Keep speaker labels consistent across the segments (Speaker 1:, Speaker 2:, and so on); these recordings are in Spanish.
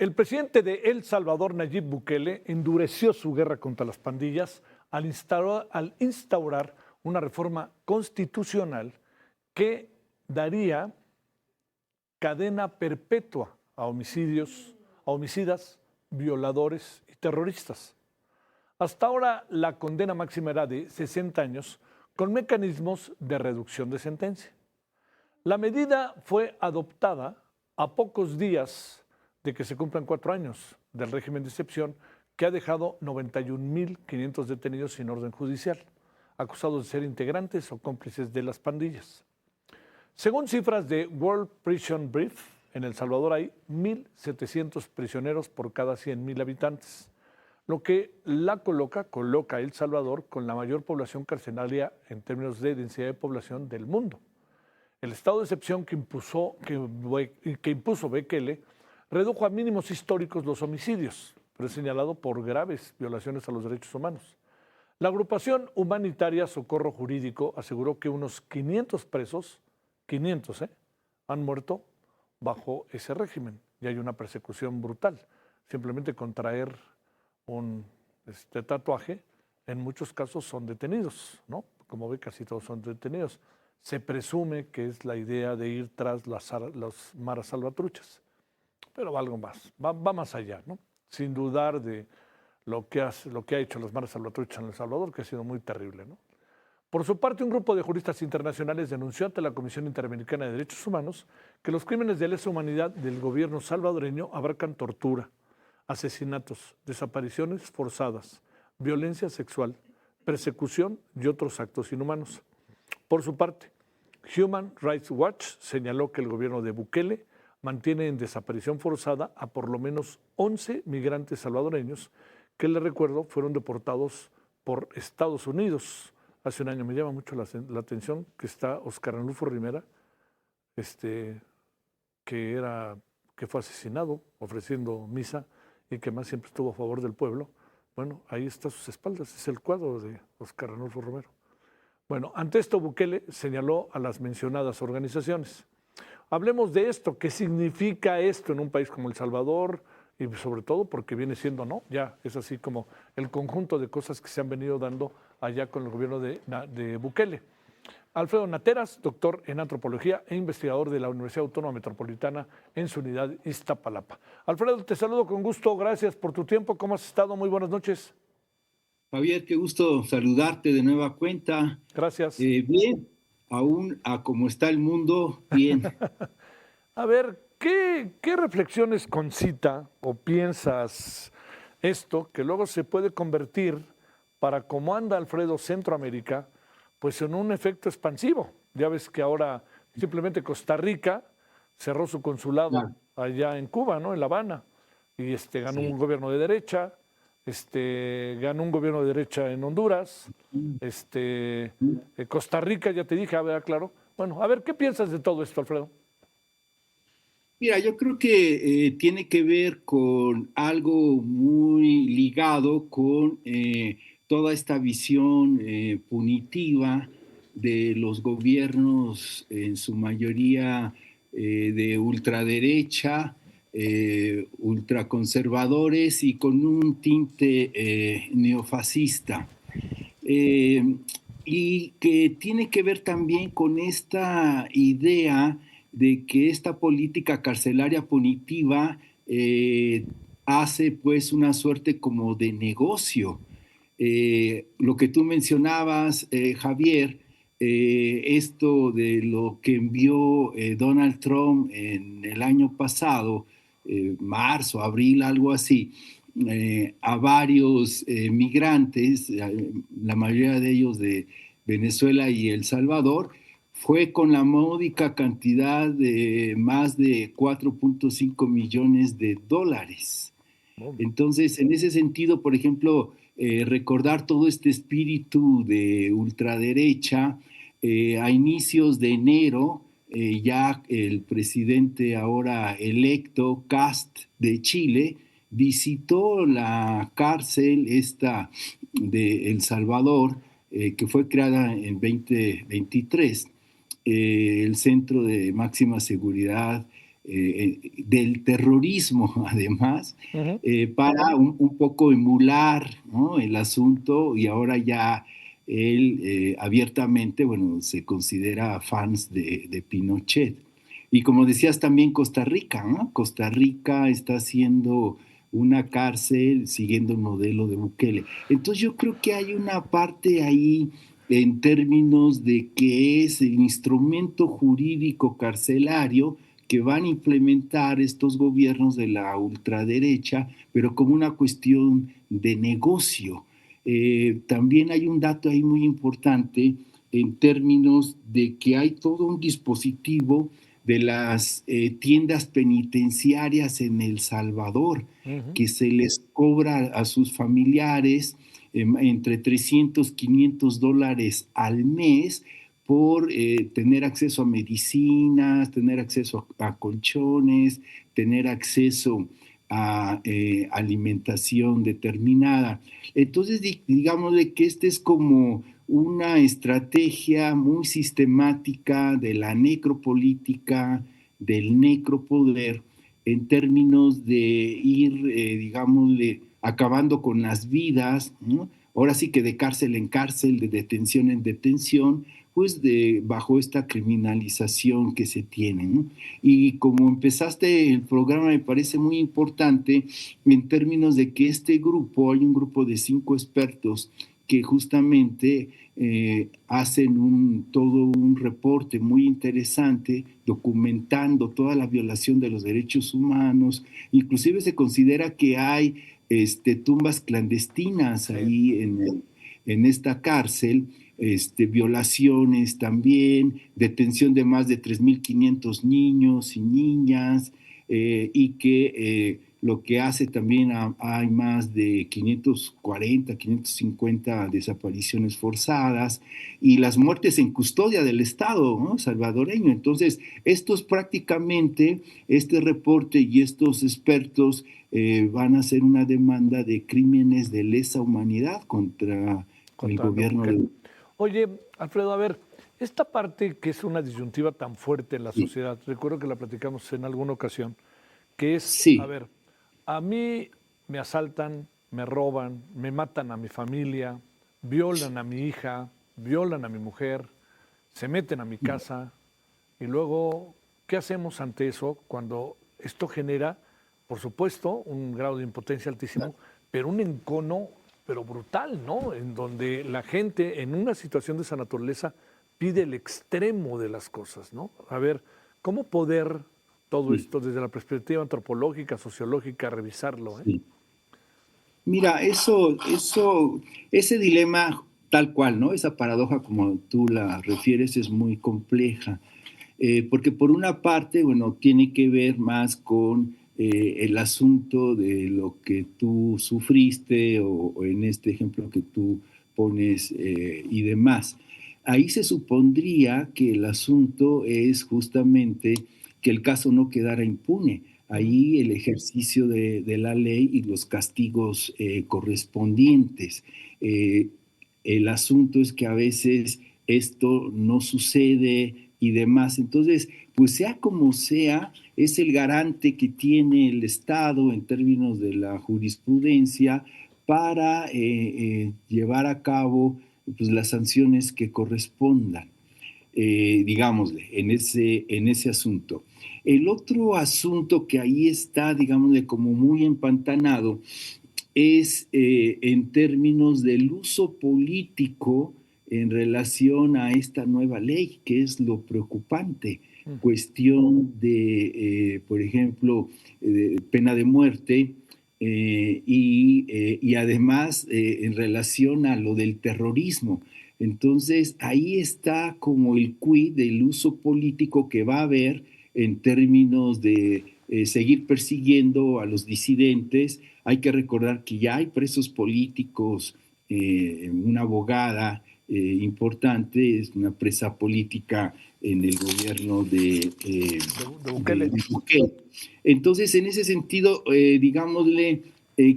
Speaker 1: El presidente de El Salvador, Nayib Bukele, endureció su guerra contra las pandillas al instaurar una reforma constitucional que daría cadena perpetua a homicidas, violadores y terroristas. Hasta ahora la condena máxima era de 60 años con mecanismos de reducción de sentencia. La medida fue adoptada a pocos días de que se cumplan 4 años del régimen de excepción que ha dejado 91.500 detenidos sin orden judicial, acusados de ser integrantes o cómplices de las pandillas. Según cifras de World Prison Brief, en El Salvador hay 1.700 prisioneros por cada 100.000 habitantes, lo que coloca a El Salvador con la mayor población carcelaria en términos de densidad de población del mundo. El estado de excepción que impuso Bukele redujo a mínimos históricos los homicidios, pero es señalado por graves violaciones a los derechos humanos. La agrupación humanitaria Socorro Jurídico aseguró que unos 500 presos, 500, han muerto bajo ese régimen y hay una persecución brutal. Simplemente con traer un tatuaje, en muchos casos son detenidos, ¿no? Como ve, casi todos son detenidos. Se presume que es la idea de ir tras los maras salvatruchas, pero algo más, va más allá, ¿no? Sin dudar de lo que ha hecho los maras salvatruchas en El Salvador, que ha sido muy terrible, ¿no? Por su parte, un grupo de juristas internacionales denunció ante la Comisión Interamericana de Derechos Humanos que los crímenes de lesa humanidad del gobierno salvadoreño abarcan tortura, asesinatos, desapariciones forzadas, violencia sexual, persecución y otros actos inhumanos. Por su parte, Human Rights Watch señaló que el gobierno de Bukele mantiene en desaparición forzada a por lo menos 11 migrantes salvadoreños que, les recuerdo, fueron deportados por Estados Unidos hace un año. Me llama mucho la atención que está Oscar Anulfo Rivera, que fue asesinado ofreciendo misa y que más siempre estuvo a favor del pueblo. Bueno, ahí está a sus espaldas, es el cuadro de Oscar Anulfo Romero. Bueno, ante esto Bukele señaló a las mencionadas organizaciones. Hablemos de esto, ¿qué significa esto en un país como El Salvador? Y sobre todo porque viene siendo, ¿no? Ya es así como el conjunto de cosas que se han venido dando allá con el gobierno de Bukele. Alfredo Nateras, doctor en antropología e investigador de la Universidad Autónoma Metropolitana en su unidad Iztapalapa. Alfredo, te saludo con gusto, gracias por tu tiempo, ¿cómo has estado? Muy buenas noches.
Speaker 2: Javier, qué gusto saludarte de nueva cuenta.
Speaker 1: Gracias.
Speaker 2: Bien, aún a como está el mundo, bien.
Speaker 1: A ver, ¿qué reflexiones concita o piensas esto que luego se puede convertir para cómo anda Alfredo Centroamérica, pues en un efecto expansivo? Ya ves que ahora simplemente Costa Rica cerró su consulado
Speaker 2: Claro,
Speaker 1: allá en Cuba, ¿no? En La Habana, y ganó un
Speaker 2: sí.
Speaker 1: gobierno de derecha, ganó un gobierno de derecha en Honduras, Costa Rica, ya te dije, a ver, claro. Bueno, a ver, ¿qué piensas de todo esto, Alfredo?
Speaker 2: Mira, yo creo que tiene que ver con algo muy ligado con toda esta visión punitiva de los gobiernos, en su mayoría de ultraderecha, ultraconservadores y con un tinte neofascista. Eh, y que tiene que ver también con esta idea de que esta política carcelaria punitiva hace pues una suerte como de negocio. Lo que tú mencionabas, Javier, esto de lo que envió Donald Trump en el año pasado, marzo, abril, algo así, a varios migrantes, la mayoría de ellos de Venezuela y El Salvador, fue con la módica cantidad de más de 4.5 millones de dólares.
Speaker 1: Bom.
Speaker 2: Entonces, en ese sentido, por ejemplo, recordar todo este espíritu de ultraderecha, a inicios de enero, ya el presidente ahora electo, Kast de Chile, visitó la cárcel esta de El Salvador, que fue creada en 2023, el Centro de Máxima Seguridad del terrorismo, además,
Speaker 1: Ujú.
Speaker 2: para un poco emular, ¿no?, el asunto, y ahora ya él abiertamente, bueno, se considera fans de Pinochet. Y como decías también Costa Rica, ¿no? Costa Rica está haciendo una cárcel siguiendo el modelo de Bukele. Entonces yo creo que hay una parte ahí en términos de que es el instrumento jurídico carcelario que van a implementar estos gobiernos de la ultraderecha, pero como una cuestión de negocio. También hay un dato ahí muy importante en términos de que hay todo un dispositivo de las tiendas penitenciarias en El Salvador,
Speaker 1: Ujú.
Speaker 2: que se les cobra a sus familiares entre 300, $500 al mes por tener acceso a medicinas, tener acceso a colchones, tener acceso a alimentación determinada. Entonces, digamos que este es como una estrategia muy sistemática de la necropolítica, del necropoder, en términos de ir, digámosle, acabando con las vidas, ¿no? Ahora sí que de cárcel en cárcel, de detención en detención, pues bajo esta criminalización que se tiene, ¿no? Y como empezaste el programa, me parece muy importante en términos de que este grupo, hay un grupo de 5 expertos que justamente hacen todo un reporte muy interesante documentando toda la violación de los derechos humanos. Inclusive se considera que hay tumbas clandestinas
Speaker 1: Sí.
Speaker 2: ahí en esta cárcel, violaciones también, detención de más de 3.500 niños y niñas, y que lo que hace también hay más de 540, 550 desapariciones forzadas y las muertes en custodia del Estado, ¿no?, salvadoreño. Entonces, estos prácticamente, este reporte y estos expertos van a hacer una demanda de crímenes de lesa humanidad contra el
Speaker 1: Contra
Speaker 2: gobierno
Speaker 1: Bukele.
Speaker 2: de...
Speaker 1: Oye, Alfredo, a ver, esta parte que es una disyuntiva tan fuerte en la
Speaker 2: Sí,
Speaker 1: sociedad, recuerdo que la platicamos en alguna ocasión, que es, a
Speaker 2: sí,
Speaker 1: ver, a mí me asaltan, me roban, me matan a mi familia, violan a mi hija, violan a mi mujer, se meten a mi casa y luego, ¿qué hacemos ante eso cuando esto genera, por supuesto, un grado de impotencia altísimo, pero un encono, pero brutal, ¿no? En donde la gente en una situación de esa naturaleza pide el extremo de las cosas, ¿no? A ver, ¿cómo poder todo
Speaker 2: sí,
Speaker 1: esto desde la perspectiva antropológica, sociológica, revisarlo, eh?
Speaker 2: sí. Mira, ese dilema tal cual, ¿no? Esa paradoja como tú la refieres es muy compleja, porque por una parte, bueno, tiene que ver más con el asunto de lo que tú sufriste o en este ejemplo que tú pones y demás. Ahí se supondría que el asunto es justamente que el caso no quedara impune.
Speaker 1: Ujú.
Speaker 2: Ahí el ejercicio de la ley y los castigos correspondientes. Eh, el asunto es que a veces esto no sucede y demás. Entonces, pues sea como sea, es el garante que tiene el Estado en términos de la jurisprudencia para llevar a cabo pues, las sanciones que correspondan, digámosle, en ese asunto. El otro asunto que ahí está, digámosle, como muy empantanado, es en términos del uso político en relación a esta nueva ley, que es lo preocupante.
Speaker 1: Mm.
Speaker 2: Cuestión de, por ejemplo, pena de muerte y además en relación a lo del terrorismo. Entonces, ahí está como el quid del uso político que va a haber en términos de seguir persiguiendo a los disidentes. Hay que recordar que ya hay presos políticos, una abogada importante, es una presa política en el gobierno
Speaker 1: De
Speaker 2: de
Speaker 1: Bukele.
Speaker 2: Bukele. Entonces, en ese sentido, digámosle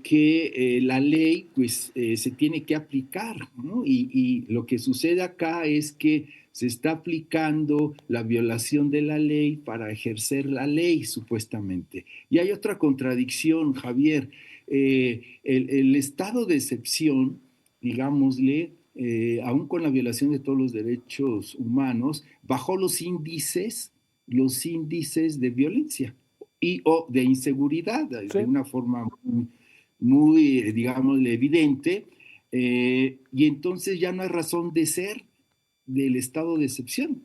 Speaker 2: que la ley pues se tiene que aplicar, ¿no? Y lo que sucede acá es que se está aplicando la violación de la ley para ejercer la ley, supuestamente. Y hay otra contradicción, Javier. El estado de excepción, digámosle, aún con la violación de todos los derechos humanos, bajó los índices de violencia y o de inseguridad de una forma muy digámosle, evidente, y entonces ya no hay razón de ser del estado de excepción.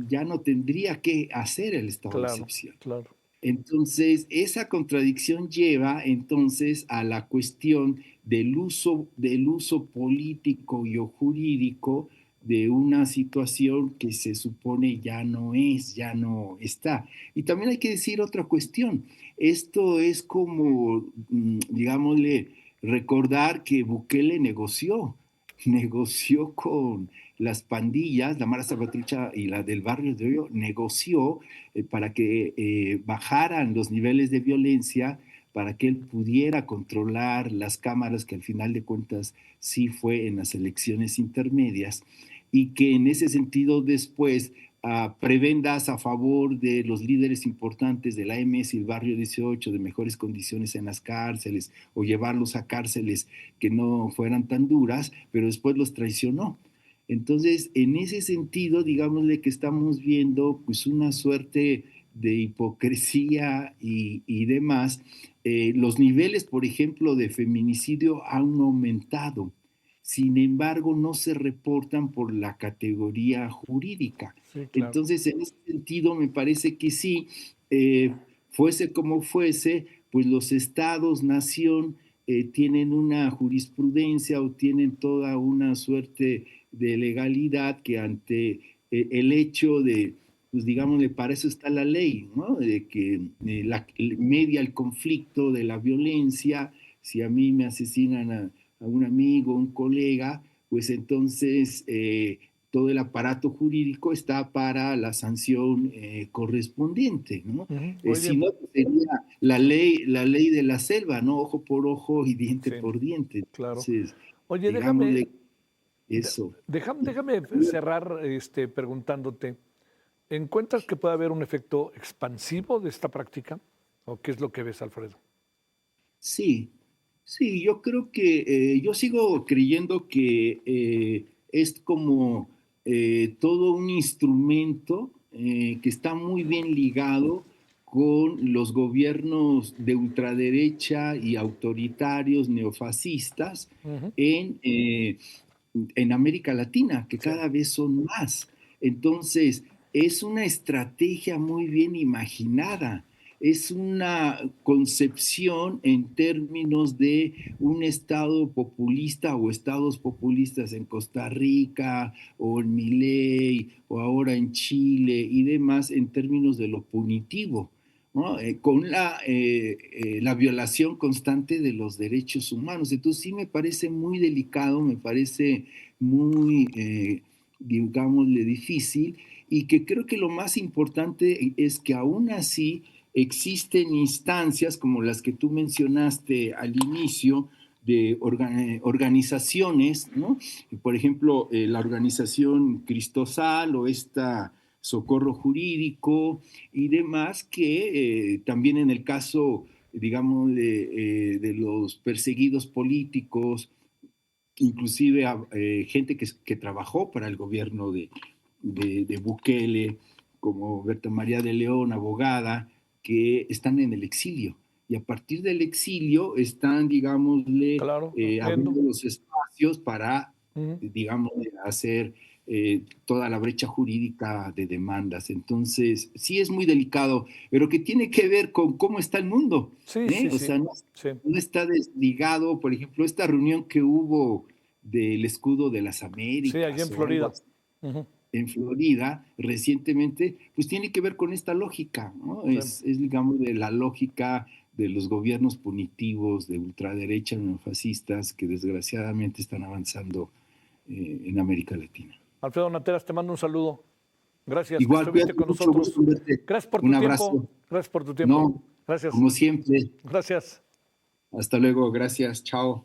Speaker 2: Ya no tendría que hacer el estado de excepción.
Speaker 1: Claro.
Speaker 2: Entonces, esa contradicción lleva entonces a la cuestión del uso político y o jurídico de una situación que se supone ya no está. Y también hay que decir otra cuestión. Esto es como, digámosle, recordar que Bukele negoció con las pandillas, la Mara Salvatrucha y la del Barrio de Hoyo, negoció para que bajaran los niveles de violencia, para que él pudiera controlar las cámaras, que al final de cuentas sí fue en las elecciones intermedias, y que en ese sentido después prebendas a favor de los líderes importantes de la MS y el Barrio 18, de mejores condiciones en las cárceles, o llevarlos a cárceles que no fueran tan duras, pero después los traicionó. Entonces, en ese sentido, digámosle que estamos viendo pues una suerte de hipocresía y demás. Los niveles, por ejemplo, de feminicidio han aumentado. Sin embargo, no se reportan por la categoría jurídica.
Speaker 1: Sí, claro.
Speaker 2: Entonces, en ese sentido, me parece que sí, fuese como fuese, pues los estados-nación tienen una jurisprudencia o tienen toda una suerte de legalidad que ante el hecho de, pues digámosle, para eso está la ley, ¿no? De que media el conflicto de la violencia. Si a mí me asesinan a un amigo, un colega, pues entonces todo el aparato jurídico está para la sanción correspondiente, ¿no? Si no, sería la ley de la selva, ¿no? Ojo por ojo y diente por diente.
Speaker 1: Claro.
Speaker 2: Entonces,
Speaker 1: oye, déjame
Speaker 2: eso.
Speaker 1: Déjame cerrar preguntándote, ¿encuentras que puede haber un efecto expansivo de esta práctica? ¿O qué es lo que ves, Alfredo?
Speaker 2: Sí, yo creo que yo sigo creyendo que es como todo un instrumento que está muy bien ligado con los gobiernos de ultraderecha y autoritarios neofascistas en América Latina, que cada vez son más. Entonces, es una estrategia muy bien imaginada. Es una concepción en términos de un estado populista o estados populistas en Costa Rica o en Milei o ahora en Chile y demás en términos de lo punitivo, ¿no? Con la violación constante de los derechos humanos. Entonces sí me parece muy delicado, me parece muy, digámosle, difícil, y que creo que lo más importante es que aún así existen instancias como las que tú mencionaste al inicio, de organizaciones, ¿no? Por ejemplo, la organización Cristosal o esta Socorro Jurídico y demás, que también en el caso, digamos, de los perseguidos políticos, inclusive gente que trabajó para el gobierno de Bukele, como Berta María de León, abogada, que están en el exilio. Y a partir del exilio están, digámosle, abriendo los espacios para, digámosle, hacer toda la brecha jurídica de demandas. Entonces, sí es muy delicado, pero que tiene que ver con cómo está el mundo. O sea, no está desligado, por ejemplo, esta reunión que hubo del escudo de las Américas.
Speaker 1: Sí, allá en Florida.
Speaker 2: En Florida, recientemente, pues tiene que ver con esta lógica, ¿no? Es, digamos, de la lógica de los gobiernos punitivos de ultraderecha neofascistas que desgraciadamente están avanzando en América Latina.
Speaker 1: Alfredo Nateras, te mando un saludo. Gracias.
Speaker 2: Igual,
Speaker 1: que estuviste con nosotros. Gracias por tu tiempo. Gracias por tu tiempo.
Speaker 2: No,
Speaker 1: gracias.
Speaker 2: Como siempre.
Speaker 1: Gracias.
Speaker 2: Hasta luego. Gracias. Chao.